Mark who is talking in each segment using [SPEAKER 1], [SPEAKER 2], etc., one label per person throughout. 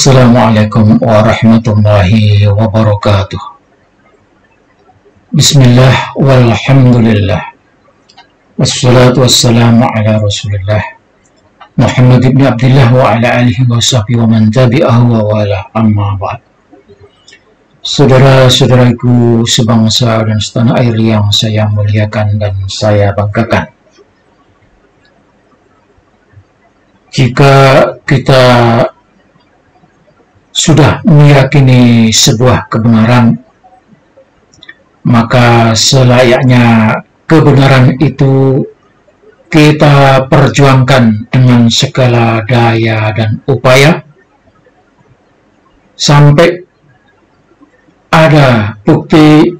[SPEAKER 1] Assalamualaikum warahmatullahi wabarakatuh. Bismillah walhamdulillah. Wassalatu wassalamu ala rasulillah Muhammad ibn Abdullah wa ala alihi wa sahbihi wa man tabi'ahu wa wala amma ba'd. Saudara-saudaraku sebangsa dan setanah air yang saya muliakan dan saya banggakan. Jika kita sudah meyakini sebuah kebenaran, maka selayaknya kebenaran itu kita perjuangkan dengan segala daya dan upaya sampai ada bukti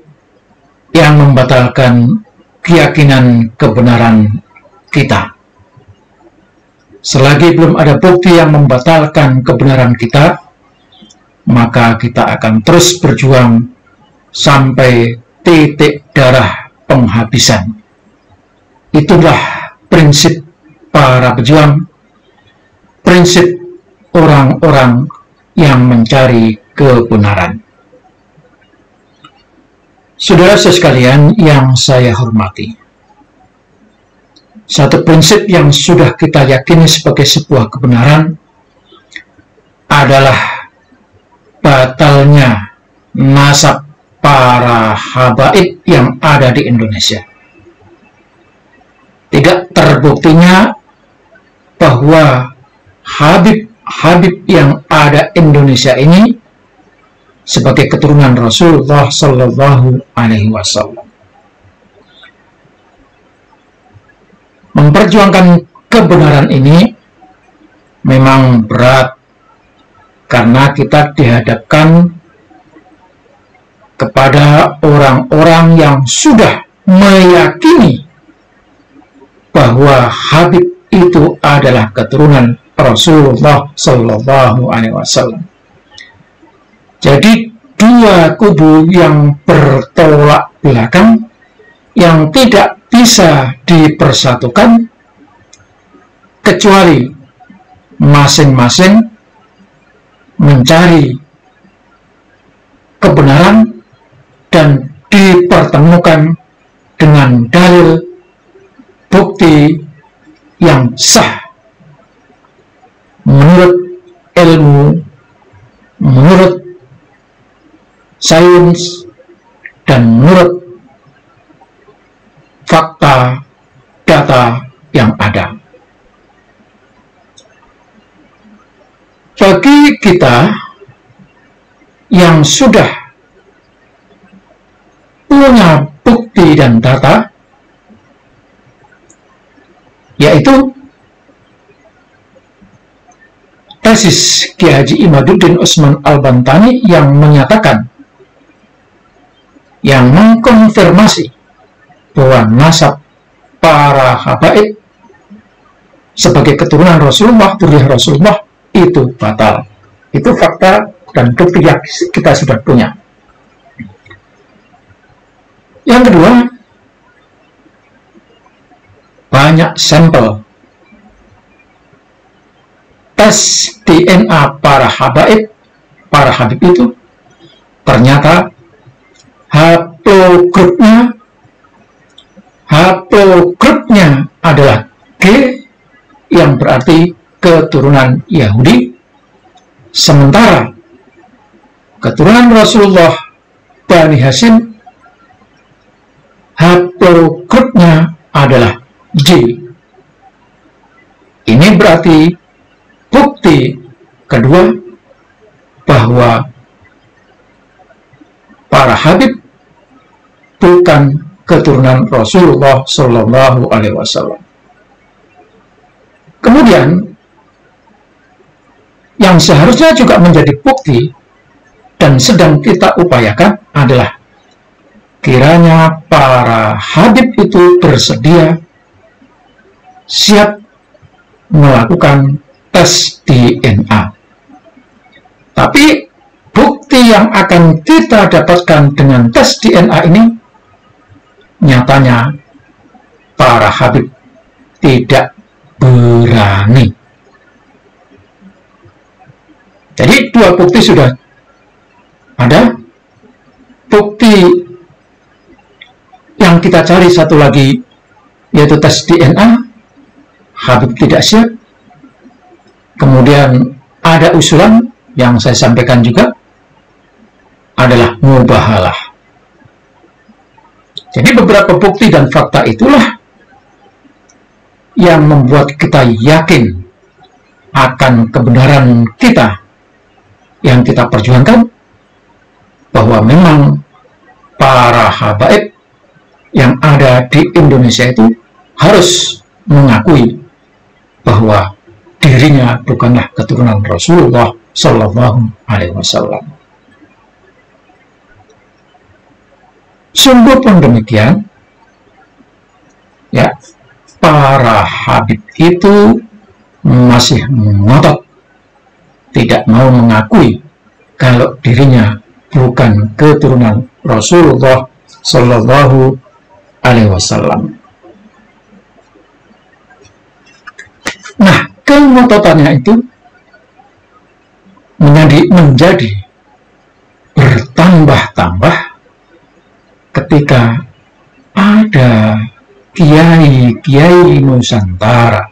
[SPEAKER 1] yang membatalkan keyakinan kebenaran kita. Selagi belum ada bukti yang membatalkan kebenaran kita, maka kita akan terus berjuang sampai titik darah penghabisan. Itulah prinsip para pejuang, prinsip orang-orang yang mencari kebenaran. Saudara sekalian yang saya hormati, satu prinsip yang sudah kita yakini sebagai sebuah kebenaran adalah batalnya nasab para habaib yang ada di Indonesia. Tidak terbuktinya bahwa habib yang ada Indonesia ini sebagai keturunan Rasulullah Sallallahu Alaihi Wasallam. Memperjuangkan kebenaran ini memang berat, karena kita dihadapkan kepada orang-orang yang sudah meyakini bahwa Habib itu adalah keturunan Rasulullah Sallallahu Alaihi Wasallam. Jadi dua kubu yang bertolak belakang yang tidak bisa dipersatukan kecuali masing-masing mencari kebenaran dan dipertemukan dengan dalil bukti yang sah menurut ilmu, menurut sains, dan menurut fakta data yang ada. Bagi kita yang sudah punya bukti dan data, yaitu tesis Kiai Haji Imaduddin Usman Al-Bantani yang menyatakan, yang mengkonfirmasi bahwa nasab para habaib sebagai keturunan Rasulullah, dzurriyyah Rasulullah, itu batal. Itu fakta dan bukti yang kita sudah punya. Yang kedua, banyak sampel tes DNA para habib itu ternyata haplogrupnya adalah G, yang berarti keturunan Yahudi, sementara keturunan Rasulullah Bani Hashim haplogrupnya adalah J. Ini berarti bukti kedua bahwa para habib bukan keturunan Rasulullah Shallallahu Alaihi Wasallam. Kemudian yang seharusnya juga menjadi bukti dan sedang kita upayakan adalah kiranya para habib itu bersedia siap melakukan tes DNA. Tapi bukti yang akan kita dapatkan dengan tes DNA ini, nyatanya para habib tidak berani. Jadi dua bukti sudah ada. Bukti yang kita cari satu lagi, yaitu tes DNA. Habib tidak siap. Kemudian ada usulan yang saya sampaikan juga adalah mubahalah. Jadi beberapa bukti dan fakta itulah yang membuat kita yakin akan kebenaran kita yang kita perjuangkan, bahwa memang para habaib yang ada di Indonesia itu harus mengakui bahwa dirinya bukanlah keturunan Rasulullah Shallallahu Alaihi Wasallam. Sungguh pun demikian, ya, para habib itu masih ngotot tidak mau mengakui kalau dirinya bukan keturunan Rasulullah Shallallahu Alaihi Wasallam. Nah, kengototannya itu menjadi bertambah-tambah ketika ada kiai-kiai Nusantara,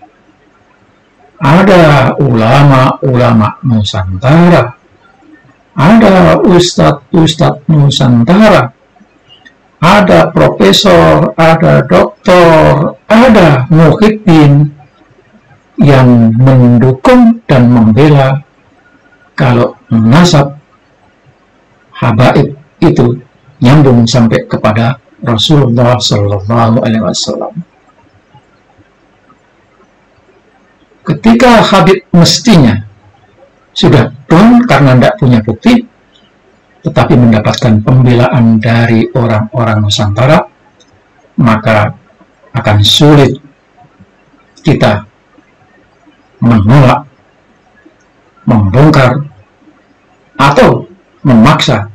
[SPEAKER 1] ada ulama-ulama Nusantara, ada ustadz-ustadz Nusantara, ada profesor, ada doktor, ada muhyiddin yang mendukung dan membela kalau nasab habaib itu nyambung sampai kepada Rasulullah Shallallahu Alaihi Wasallam. Ketika habib mestinya sudah down karena tidak punya bukti, tetapi mendapatkan pembelaan dari orang-orang Nusantara, maka akan sulit kita menolak, membongkar, atau memaksa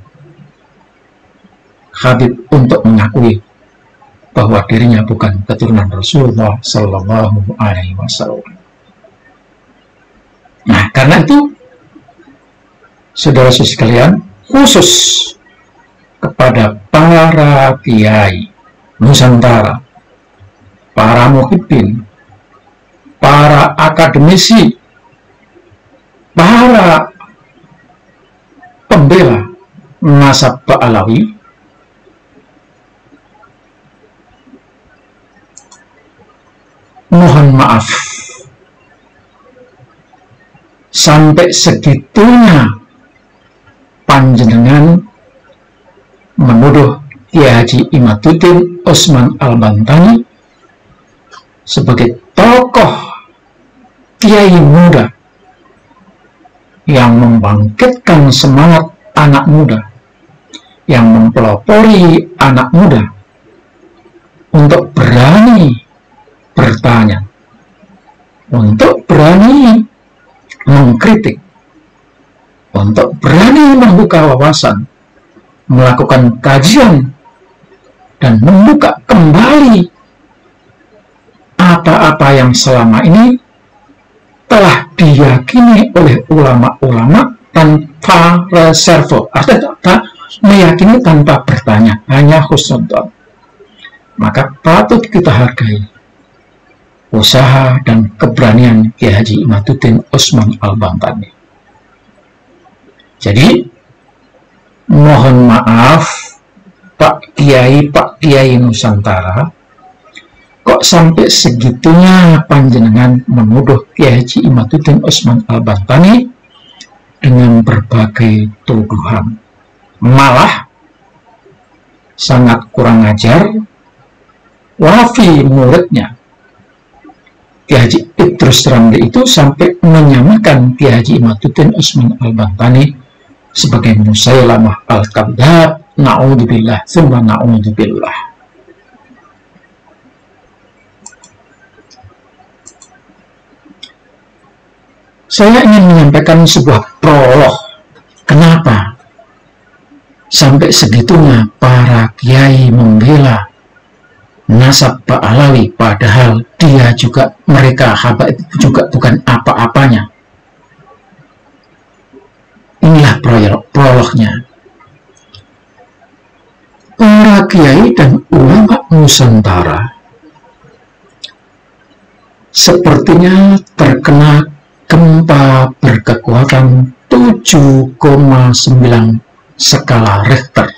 [SPEAKER 1] Habib untuk mengakui bahwa dirinya bukan keturunan Rasulullah Shallallahu Alaihi Wasallam. Nah, karena itu, saudara-saudara sekalian, khusus kepada para kiai Nusantara, para muhyiddin, para akademisi, para pembela nasab Ba'alawi, mohon maaf, sampai segitunya panjenengan menuduh Kiai Haji Imaduddin Usman Al-Bantani sebagai tokoh kiai muda yang membangkitkan semangat anak muda, yang mempelopori anak muda untuk berani bertanya, untuk berani mengkritik, untuk berani membuka wawasan, melakukan kajian, dan membuka kembali apa-apa yang selama ini telah diyakini oleh ulama-ulama tanpa reservo, artinya meyakini tanpa bertanya, hanya husnudzon. Maka patut kita hargai usaha dan keberanian Kiai Haji Imaduddin Usman Al-Bantani. Jadi, mohon maaf Pak Kiai Nusantara, kok sampai segitunya panjenengan menuduh Kiai Haji Imaduddin Usman Al-Bantani dengan berbagai tuduhan. Malah sangat kurang ajar wafi muridnya Kiai Haji Idrus Ramli itu sampai menyamakan Kiai Haji Imaduddin Usman Al-Bantani sebagai Musailamah Al-Kadzdzab, na'udzubillah, tsumma na'udzubillah. Saya ingin menyampaikan sebuah prolog. Kenapa sampai segitunya para kiai membela nasab Ba'alawi, padahal mereka habaib juga bukan apa-apanya. prolognya. Para kiai dan ulama Nusantara sepertinya terkena gempa berkekuatan 7,9 skala Richter.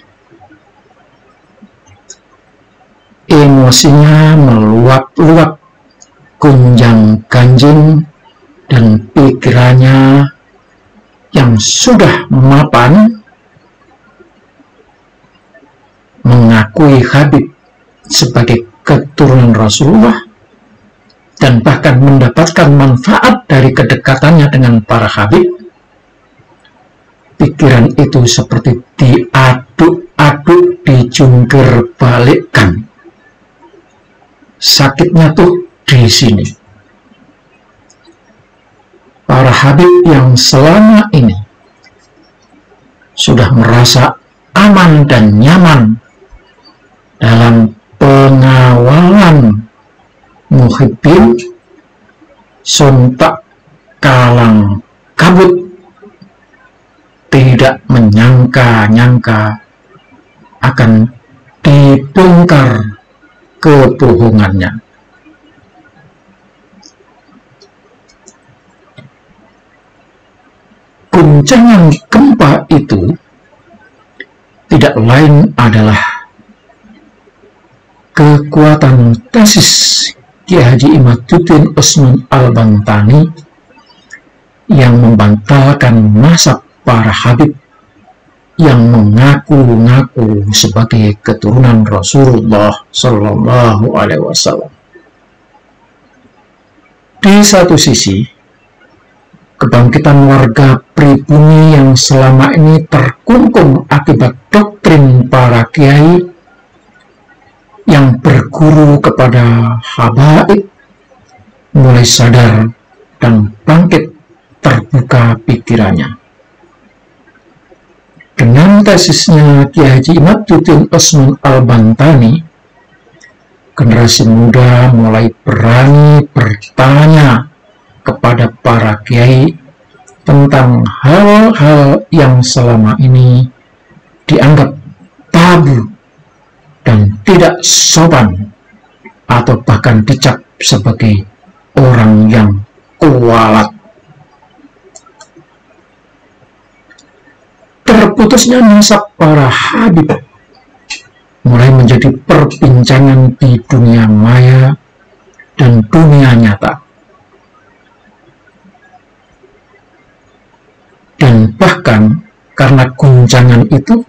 [SPEAKER 1] Emosinya meluap-luap, gunjang-ganjing, dan pikirannya yang sudah mapan mengakui Habib sebagai keturunan Rasulullah dan bahkan mendapatkan manfaat dari kedekatannya dengan para Habib. Pikiran itu seperti diaduk-aduk, dijungkir balikkan. Sakitnya tuh di sini. Para Habib yang selama ini sudah merasa aman dan nyaman dalam pengawalan muhibbin, sontak kalang kabut, tidak menyangka-nyangka akan dibongkar kebohongannya. Guncangan gempa itu tidak lain adalah kekuatan tesis Kiai Haji Imaduddin Usman Al-Bantani yang membantalkan nasab para Habib yang mengaku-ngaku sebagai keturunan Rasulullah Shallallahu Alaihi Wasallam. Di satu sisi, kebangkitan warga pribumi yang selama ini terkungkung akibat doktrin para kiai yang berguru kepada habaib mulai sadar dan bangkit, terbuka pikirannya. Dengan tesisnya Kiai Haji Imaduddin Usman Al-Bantani, generasi muda mulai berani bertanya kepada para kiai tentang hal-hal yang selama ini dianggap tabu dan tidak sopan, atau bahkan dicap sebagai orang yang kualat. Terputusnya nasab para Habib mulai menjadi perbincangan di dunia maya dan dunia nyata. Dan bahkan karena guncangan itu,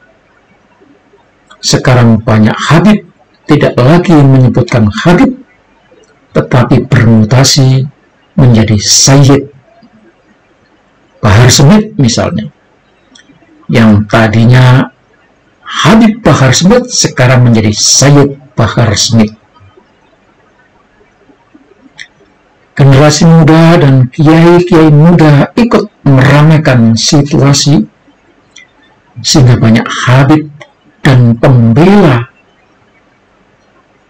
[SPEAKER 1] sekarang banyak Habib tidak lagi menyebutkan Habib, tetapi bermutasi menjadi Sayyid. Bahar Smith misalnya, yang tadinya Habib Bahar Smith sekarang menjadi Sayyid Bahar Smith. Generasi muda dan kiai-kiai muda ikut meramaikan situasi, sehingga banyak Habib dan pembela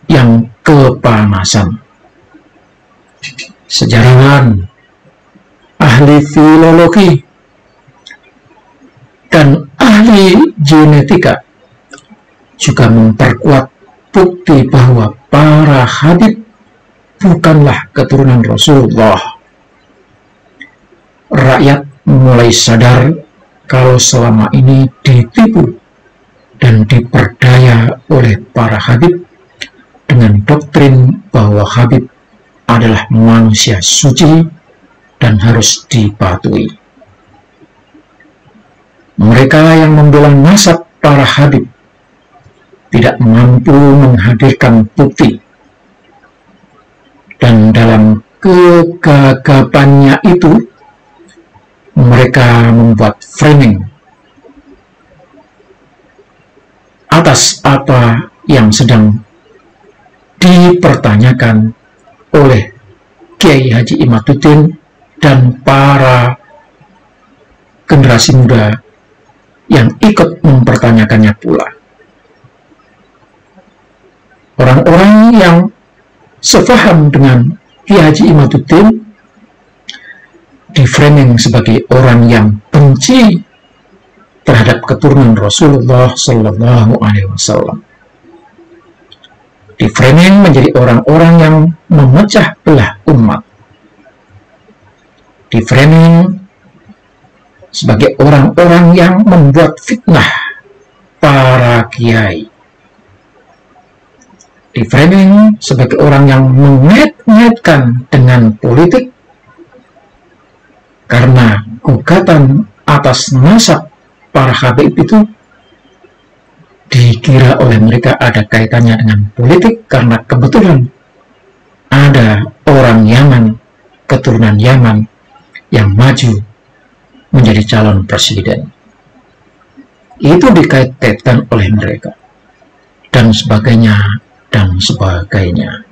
[SPEAKER 1] yang kepanasan. Sejarawan, ahli filologi, dan ahli genetika juga memperkuat bukti bahwa para Habib bukanlah keturunan Rasulullah. Rakyat mulai sadar kalau selama ini ditipu dan diperdaya oleh para Habib dengan doktrin bahwa Habib adalah manusia suci dan harus dipatuhi. Mereka yang membela nasab para Habib tidak mampu menghadirkan bukti, dan dalam kegagapannya itu mereka membuat framing atas apa yang sedang dipertanyakan oleh Kiai Haji Imaduddin dan para generasi muda yang ikut mempertanyakannya pula. Orang-orang yang sefaham dengan Kiai Haji Imaduddin diframing sebagai orang yang benci terhadap keturunan Rasulullah Sallallahu Alaihi Wasallam. Diframing menjadi orang-orang yang memecah belah umat. Diframing sebagai orang-orang yang membuat fitnah para kiai. Diframing sebagai orang yang mengait-ngaitkan dengan politik karena gugatan atas nasab para habaib itu dikira oleh mereka ada kaitannya dengan politik karena kebetulan ada orang Yaman, keturunan Yaman yang maju menjadi calon presiden. Itu dikait-kaitkan oleh mereka dan sebagainya dan sebagainya.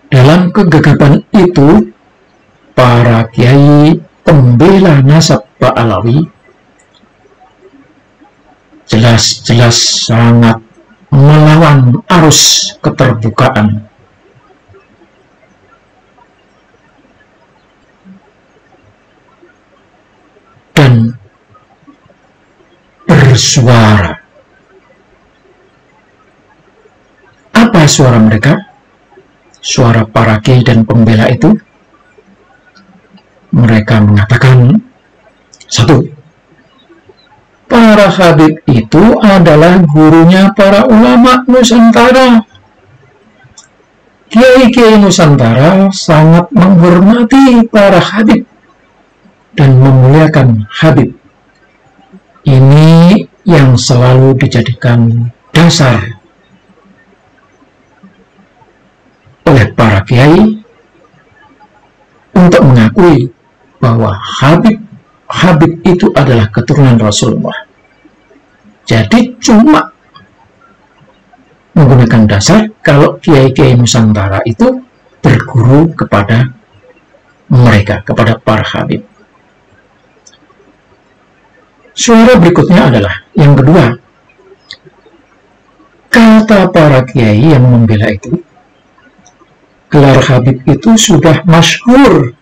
[SPEAKER 1] Dalam kegagapan itu, para kiai pembela nasab Pak Alawi jelas-jelas sangat melawan arus keterbukaan. Dan bersuara. Apa suara mereka? Suara para kiai dan pembela itu? Mereka mengatakan, satu, para habib itu adalah gurunya para ulama Nusantara. Kiai-kiai Nusantara sangat menghormati para habib dan memuliakan habib. Ini yang selalu dijadikan dasar oleh para kiai untuk mengakui bahwa Habib itu adalah keturunan Rasulullah. Jadi cuma menggunakan dasar kalau kiai-kiai Nusantara itu berguru kepada mereka, kepada para Habib. Suara berikutnya adalah yang kedua. Kata para kiai yang membela itu, gelar Habib itu sudah masyhur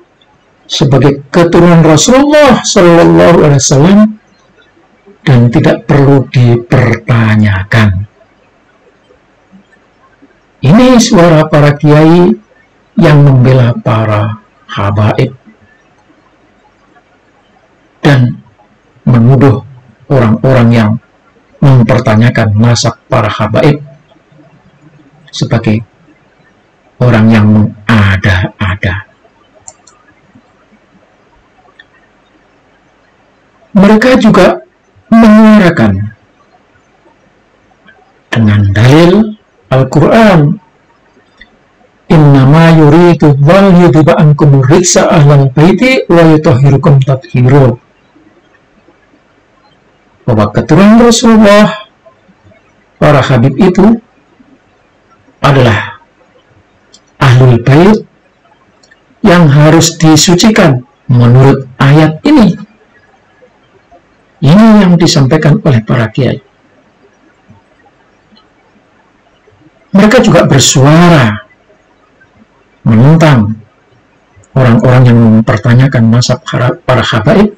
[SPEAKER 1] sebagai keturunan Rasulullah Sallallahu Alaihi Wasallam dan tidak perlu dipertanyakan. Ini suara para kiai yang membela para habaib dan menuduh orang-orang yang mempertanyakan nasab para habaib sebagai orang yang mengada-ada. Mereka juga menguarakan dengan dalil Al-Quran, innama yuridu wal yudhiba ankum rijsa ahlal baiti wa yutahhirukum tathhira, bahwa keturunan Rasulullah para habib itu adalah ahlul bait yang harus disucikan menurut ayat ini. Ini yang disampaikan oleh para kiai. Mereka juga bersuara menentang orang-orang yang mempertanyakan nasab para habaib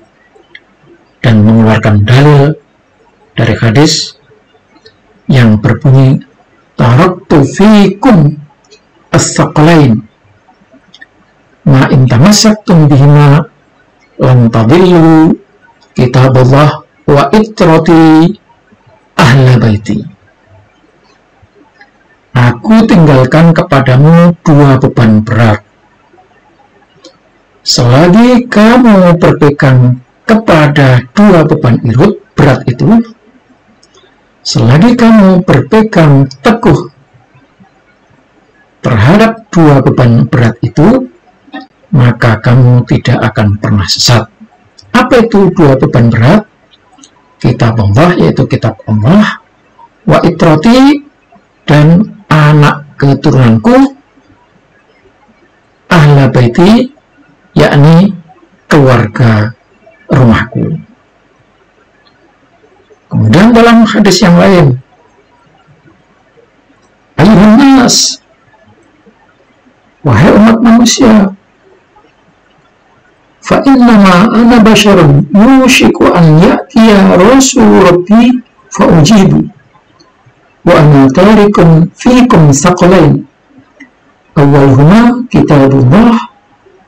[SPEAKER 1] dan mengeluarkan dalil dari hadis yang berbunyi taraktu fikum as-saqlain ma in tamassaktum bihima lan tadillu kitabullah wa itrati ahla baiti. Aku tinggalkan kepadamu dua beban berat. Selagi kamu berpegang kepada dua beban berat itu, selagi kamu berpegang teguh terhadap dua beban berat itu, maka kamu tidak akan pernah sesat. Apa itu dua beban berat? Kitab Allah, yaitu kitab Allah, wa itrati, dan anak keturunanku, ahla baiti, yakni keluarga rumahku. Kemudian dalam hadis yang lain, ayuhan nas, wahai umat manusia, fa innama innama ana basyarun yushiku an ya'tiya rasul rabbi fa'ujibu wa ana tarikum fikum thaqalain awwaluhuma kitabullah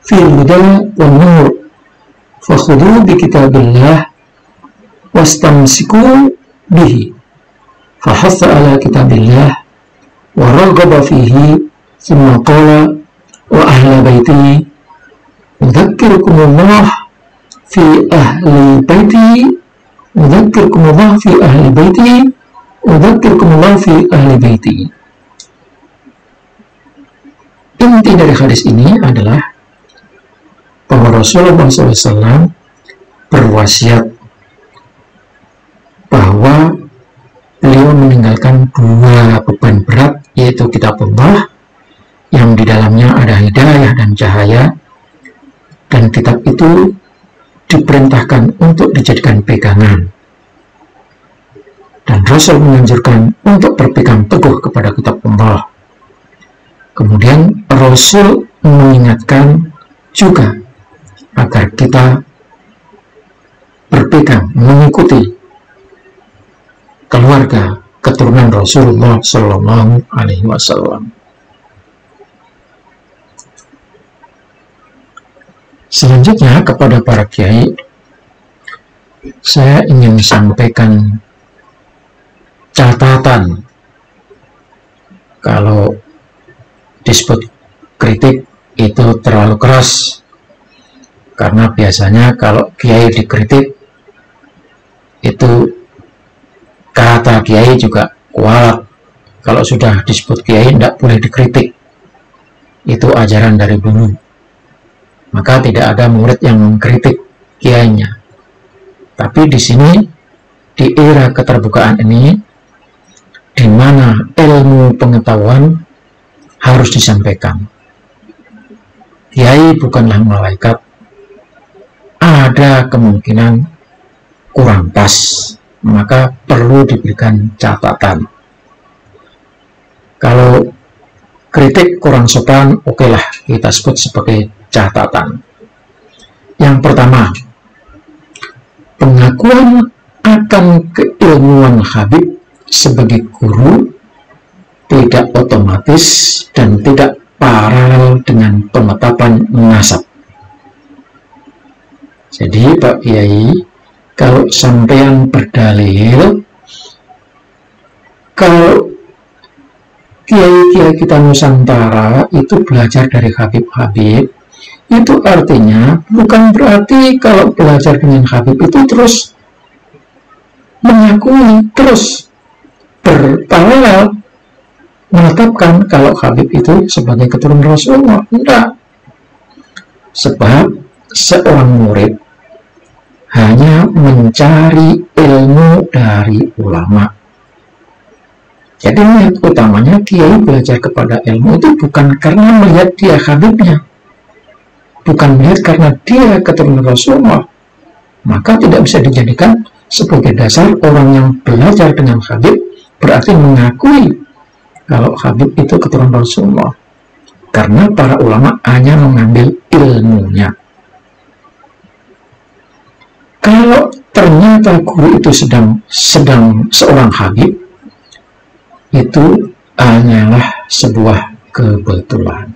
[SPEAKER 1] fil huda wan nur fakhudhu bi kitabillah wastamsiku bihi fahassa ala kitabillah wa raghaba fihi thumma qala wa ahla baiti udzakirukumullah fi ahli baiti udzakirukumullah fi ahli baiti udzakirukumullah fi ahli baiti. Inti dari hadis ini adalah bahwa Rasulullah SAW berwasiat bahwa beliau meninggalkan dua beban berat, yaitu kitabullah yang di dalamnya ada hidayah dan cahaya, dan kitab itu diperintahkan untuk dijadikan pegangan, dan Rasul menganjurkan untuk berpegang teguh kepada kitab Allah. Kemudian Rasul mengingatkan juga agar kita berpegang mengikuti keluarga keturunan Rasulullah Shallallahu Alaihi Wasallam. Selanjutnya, kepada para kiai, saya ingin sampaikan catatan. Kalau disebut kritik itu terlalu keras, karena biasanya kalau kiai dikritik itu kata kiai juga kuat. Kalau sudah disebut kiai tidak boleh dikritik, itu ajaran dari dulu. Maka tidak ada murid yang mengkritik kiainya. Tapi di sini, di era keterbukaan ini, di mana ilmu pengetahuan harus disampaikan. Kiai bukanlah malaikat. Ada kemungkinan kurang pas, maka perlu diberikan catatan. Kalau kritik kurang sopan, okelah kita sebut sebagai catatan. Yang pertama, pengakuan akan keilmuan Habib sebagai guru tidak otomatis dan tidak paralel dengan penetapan nasab. Jadi Pak Kiai, kalau sampean berdalil, kalau kiai-kiai kita Nusantara itu belajar dari Habib-Habib, itu artinya bukan berarti kalau belajar dengan Habib itu terus mengakui, terus berparalel menetapkan kalau Habib itu sebagai keturunan Rasulullah. Tidak. Sebab seorang murid hanya mencari ilmu dari ulama. Jadi niat utamanya kiai belajar kepada ilmu itu bukan karena melihat dia Habibnya, bukan melihat karena dia keturunan Rasulullah. Maka tidak bisa dijadikan sebagai dasar orang yang belajar dengan Habib berarti mengakui kalau Habib itu keturunan Rasulullah, karena para ulama hanya mengambil ilmunya. Kalau ternyata guru itu sedang seorang Habib, itu hanyalah sebuah kebetulan.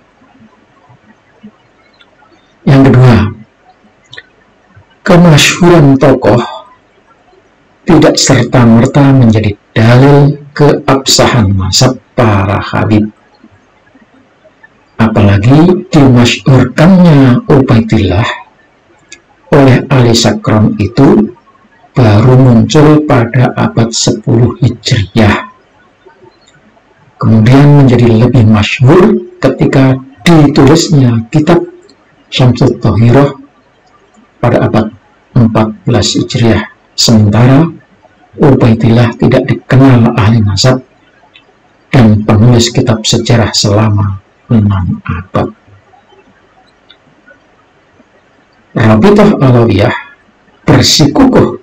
[SPEAKER 1] Yang kedua, kemasyhuran tokoh tidak serta-merta menjadi dalil keabsahan mazhab para Habib. Apalagi dimasyhurkannya Ubaidillah oleh Ali Sakron itu baru muncul pada abad 10 Hijriah. Kemudian menjadi lebih masyhur ketika ditulisnya kitab Syamsul Tahirah pada abad 14 Hijriah. Sementara Ubaidillah tidak dikenal ahli mazhab dan penulis kitab sejarah selama 6 abad. Rabithah Alawiyah bersikukuh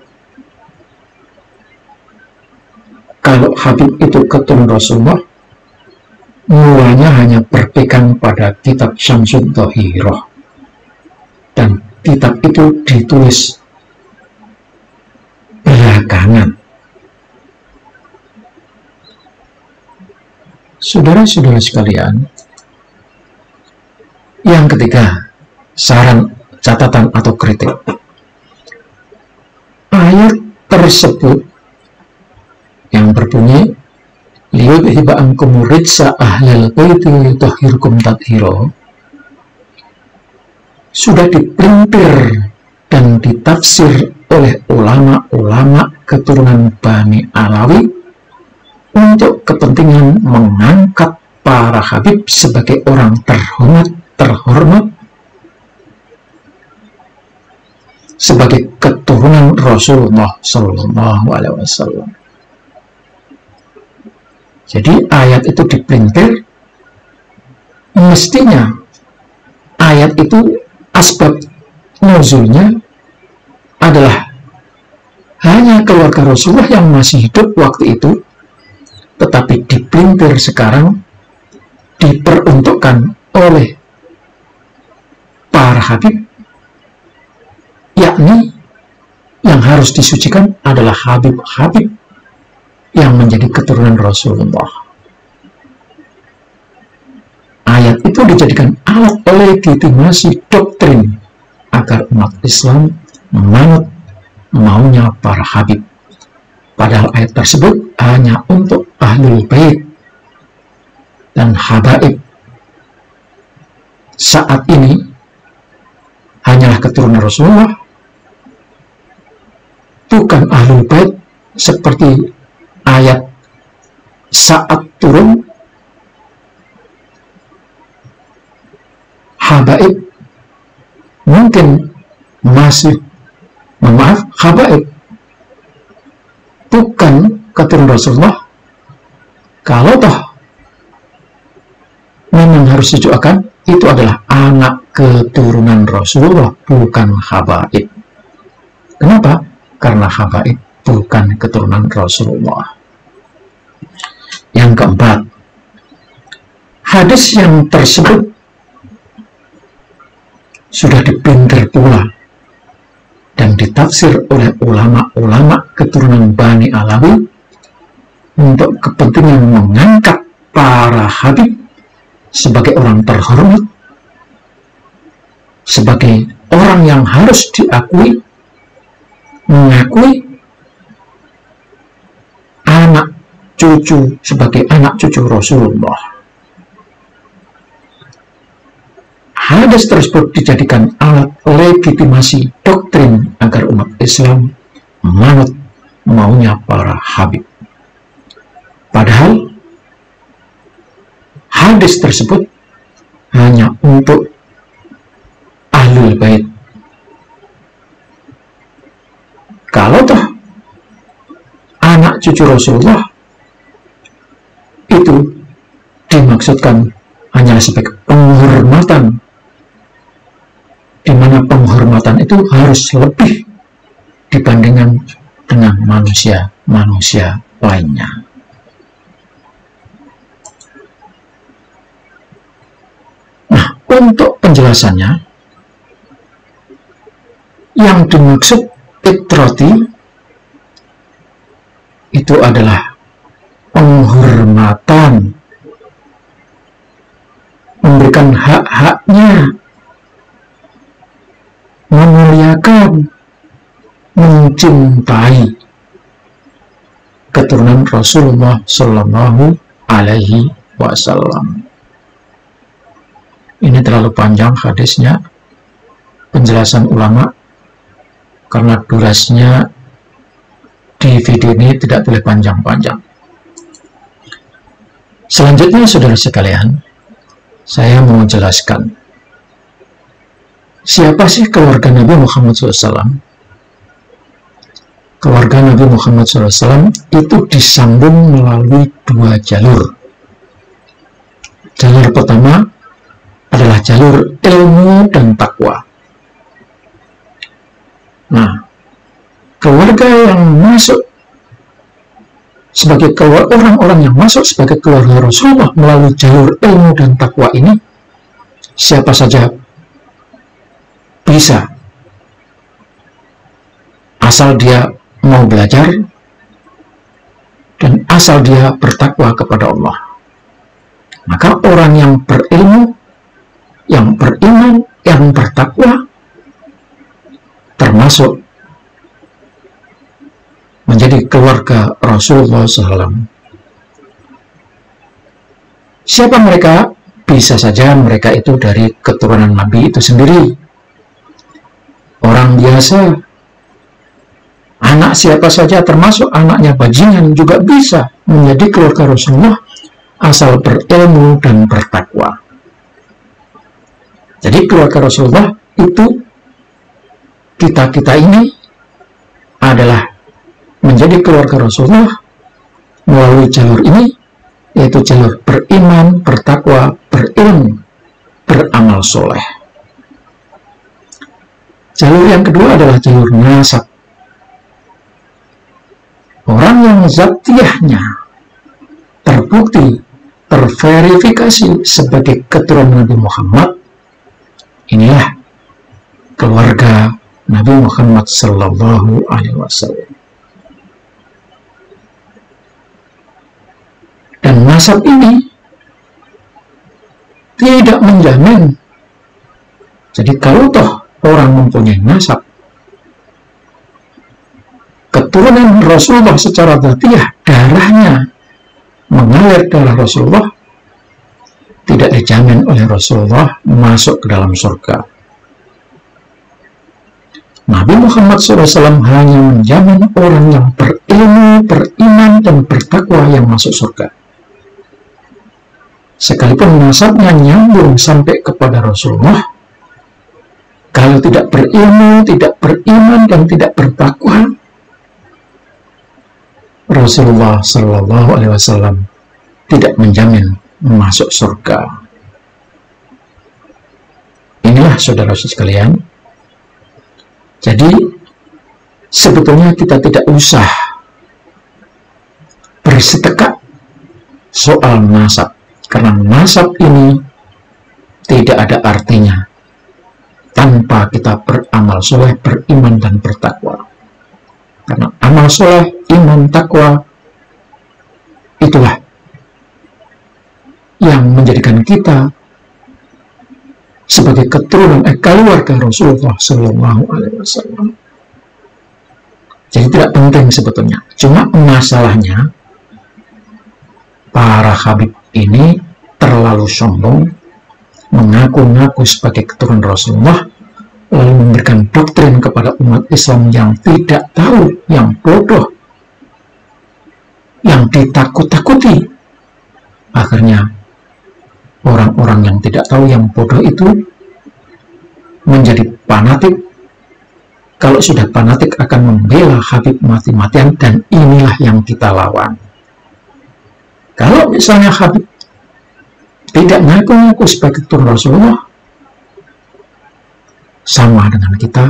[SPEAKER 1] kalau Habib itu keturunan Rasulullah, mulanya hanya berpegang pada kitab Syamsul Tahirah dan kitab itu ditulis belakangan. Saudara-saudara sekalian, yang ketiga, saran, catatan atau kritik. Ayat tersebut yang berbunyi liyudhiba ankum rijsa ahlal baiti yutahhirukum tathira sudah dipelintir dan ditafsir oleh ulama-ulama keturunan Bani Alawi untuk kepentingan mengangkat para habib sebagai orang terhormat sebagai keturunan Rasulullah Shallallahu Alaihi Wasallam. Jadi ayat itu dipelintir, mestinya ayat itu asbab nuzulnya adalah hanya keluarga Rasulullah yang masih hidup waktu itu, tetapi dipelintir sekarang diperuntukkan oleh para habib, yakni yang harus disucikan adalah habib-habib yang menjadi keturunan Rasulullah. Ayat itu dijadikan alat legitimasi doktrin agar umat Islam memanut maunya para habib. Padahal ayat tersebut hanya untuk ahlul bait dan habaib. Saat ini hanyalah keturunan Rasulullah, bukan ahlul bait seperti ayat saat turun. Habaib mungkin masih, habaib bukan keturunan Rasulullah. Kalau toh memang harus dijuakan, itu adalah anak keturunan Rasulullah, bukan habaib. Kenapa? Karena habaib bukan keturunan Rasulullah. Yang keempat, hadis yang tersebut sudah dipelintir pula dan ditafsir oleh ulama-ulama keturunan Bani Alawi untuk kepentingan mengangkat para habib sebagai orang terhormat, sebagai orang yang harus diakui, mengakui anak cucu sebagai anak cucu Rasulullah. Hadis tersebut dijadikan alat legitimasi doktrin agar umat Islam memanut maunya para habib. Padahal hadis tersebut hanya untuk ahlul bait. Kalau toh anak cucu Rasulullah itu dimaksudkan hanya sebagai penghormatan, di mana penghormatan itu harus lebih dibandingkan dengan manusia-manusia lainnya. Nah, untuk penjelasannya, yang dimaksud fitrati itu adalah penghormatan, memberikan hak-haknya, memuliakan, mencintai keturunan Rasulullah Shallallahu Alaihi Wasallam. Ini terlalu panjang hadisnya, penjelasan ulama, karena durasinya di video ini tidak boleh panjang-panjang. Selanjutnya, saudara sekalian, saya mau jelaskan siapa sih keluarga Nabi Muhammad SAW. Keluarga Nabi Muhammad SAW itu disambung melalui dua jalur. Jalur pertama adalah jalur ilmu dan takwa. Nah, keluarga yang masuk sebagai orang-orang yang masuk sebagai keluarga Rasulullah melalui jalur ilmu dan takwa ini, siapa saja bisa asal dia mau belajar dan asal dia bertakwa kepada Allah. Maka orang yang berilmu, yang beriman, yang bertakwa termasuk menjadi keluarga Rasulullah SAW. Siapa mereka? Bisa saja mereka itu dari keturunan Nabi itu sendiri. Orang biasa, anak siapa saja termasuk anaknya bajingan juga bisa menjadi keluarga Rasulullah asal berilmu dan bertakwa. Jadi keluarga Rasulullah itu kita ini adalah menjadi keluarga Rasulullah melalui jalur ini, yaitu jalur beriman, bertakwa, berilmu, beramal soleh. Jalur yang kedua adalah jalur nasab. Orang yang zatiyahnya terbukti, terverifikasi sebagai keturunan Nabi Muhammad, inilah keluarga Nabi Muhammad Sallallahu Alaihi Wasallam. Dan nasab ini tidak menjamin. Jadi kalau toh orang mempunyai nasab keturunan Rasulullah secara dzatiyah, darahnya mengalir darah Rasulullah, tidak dijamin oleh Rasulullah masuk ke dalam surga. Nabi Muhammad SAW hanya menjamin orang yang berilmu, beriman, dan bertakwa yang masuk surga. Sekalipun nasabnya nyambung sampai kepada Rasulullah, kalau tidak berilmu, tidak beriman, dan tidak bertakwa, Rasulullah Sallallahu Alaihi Wasallam tidak menjamin masuk surga. Inilah saudara-saudara sekalian. Jadi sebetulnya kita tidak usah bersetekak soal nasab, karena nasab ini tidak ada artinya tanpa kita beramal soleh, beriman, dan bertakwa. Karena amal soleh, iman, takwa, itulah yang menjadikan kita sebagai keturunan keluarga Rasulullah Sallallahu Alaihi Wasallam. Jadi tidak penting sebetulnya. Cuma masalahnya para habib ini terlalu sombong, mengaku-ngaku sebagai keturunan Rasulullah, lalu memberikan doktrin kepada umat Islam yang tidak tahu, yang bodoh, yang ditakut-takuti. Akhirnya orang-orang yang tidak tahu, yang bodoh itu menjadi fanatik. Kalau sudah fanatik akan membela Habib mati-matian, dan inilah yang kita lawan. Kalau misalnya Habib tidak ngaku-ngaku sebagai keturunan Rasulullah, sama dengan kita,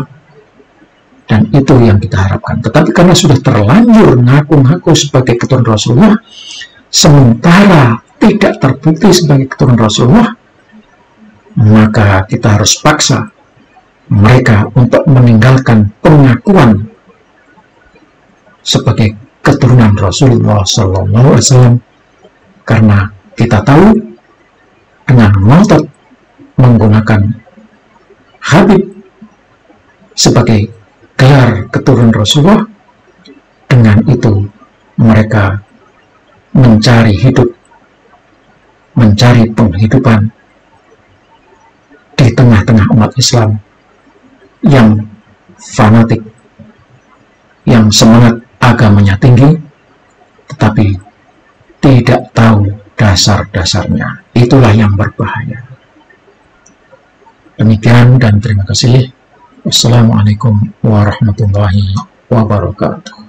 [SPEAKER 1] dan itu yang kita harapkan. Tetapi karena sudah terlanjur ngaku-ngaku sebagai keturunan Rasulullah, sementara tidak terbukti sebagai keturunan Rasulullah, maka kita harus paksa mereka untuk meninggalkan pengakuan sebagai keturunan Rasulullah Sallallahu Alaihi Wasallam, karena kita tahu dengan ngotot menggunakan Habib sebagai gelar keturunan Rasulullah, dengan itu mereka mencari hidup, mencari penghidupan di tengah-tengah umat Islam yang fanatik, yang semangat agamanya tinggi, tetapi tidak tahu dasar-dasarnya. Itulah yang berbahaya. Demikian dan terima kasih. Wassalamualaikum warahmatullahi wabarakatuh.